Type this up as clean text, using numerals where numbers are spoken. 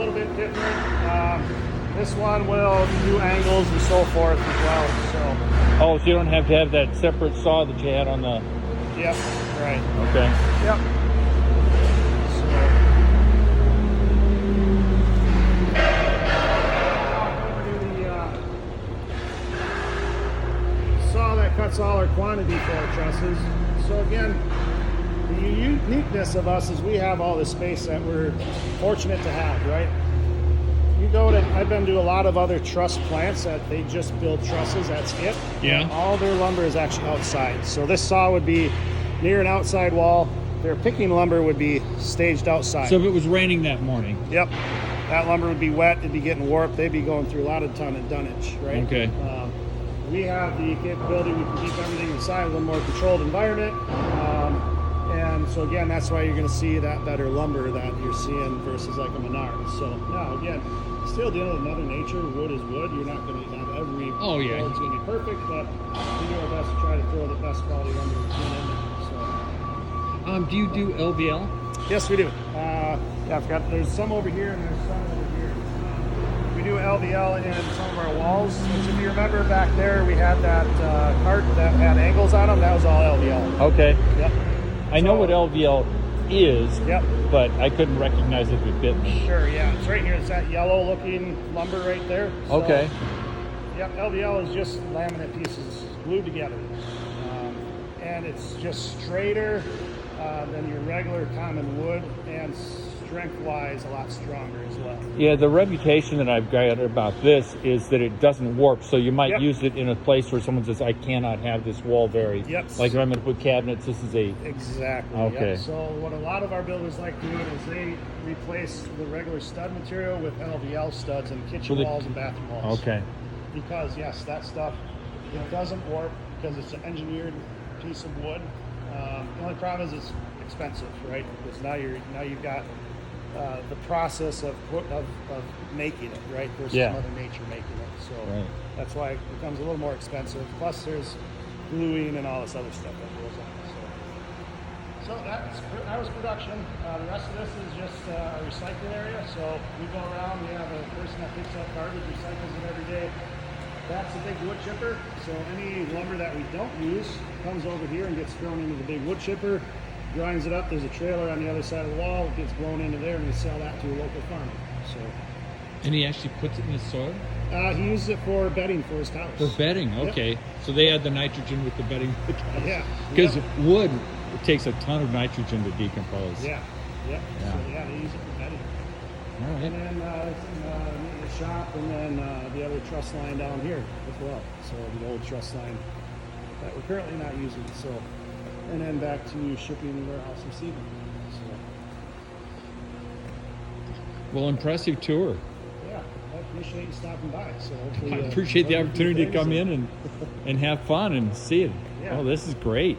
little bit different. This one will do angles and so forth as well. So. Oh, so you don't have to have that separate saw that you had on the... Yep, right. Okay. Yep. Saw that cuts all our quantity for our trusses. So again, the uniqueness of us is we have all the space that we're fortunate to have, right? You go to, I've been to a lot of other truss plants that they just build trusses, that's it. Yeah. All their lumber is actually outside. So this saw would be near an outside wall. Their picking lumber would be staged outside. So if it was raining that morning. Yep. That lumber would be wet, it'd be getting warped, they'd be going through a lot of ton of dunnage, right? Okay. We have the capability, we can keep everything inside, a little more controlled environment. And so again, that's why you're gonna see that better lumber that you're seeing versus like a Menard. So now again, still dealing with Mother Nature, wood is wood. You're not gonna have every board's gonna be perfect, but we do our best to try to throw the best quality lumber we can in there. So. Do you do LVL? Yes, we do. Yeah, I've got, there's some over here and there's some over here. We do LVL in some of our walls, which if you remember back there, we had that cart that had angles on them. That was all LVL. Okay. Yep. I know what LVL is, yep, but I couldn't recognize it if it bit me. Sure, yeah. It's right here. It's that yellow looking lumber right there. So, okay. Yep, LVL is just laminate pieces glued together. And it's just straighter than your regular common wood, and strength-wise a lot stronger as well. Yeah, the reputation that I've got about this is that it doesn't warp, so you might use it in a place where someone says, I cannot have this wall vary. Yep. Like if I'm going to put cabinets, this is a... Exactly. Okay. Yep. So what a lot of our builders like doing is they replace the regular stud material with LVL studs in kitchen walls and bathroom walls. Okay. Because yes, that stuff doesn't warp because it's an engineered piece of wood. The only problem is it's expensive, right? Because now you've got the process of making it, right? Versus Mother Nature making it. So that's why it becomes a little more expensive. Plus there's gluing and all this other stuff that goes on. So that was production. The rest of this is just a recycling area. So we go around, we have a person that picks up garbage, recycles it every day. That's a big wood chipper. So any lumber that we don't use comes over here and gets thrown into the big wood chipper, grinds it up. There's a trailer on the other side of the wall. It gets blown into there and we sell that to a local farmer. So. And he actually puts it in the soil? He uses it for bedding for his cows. For bedding, okay. Yep. So they add the nitrogen with the bedding. Yeah. Because wood, it takes a ton of nitrogen to decompose. Yeah. Yep. So they use it for bedding. All right. And then the shop, and then the other truss line down here as well. So the old truss line that we're currently not using. So, and then back to shipping, warehouse, receiving. So. Well, impressive tour. Yeah, I appreciate you stopping by. So hopefully, I appreciate the opportunity to come in and have fun and see it. Yeah. Oh, this is great.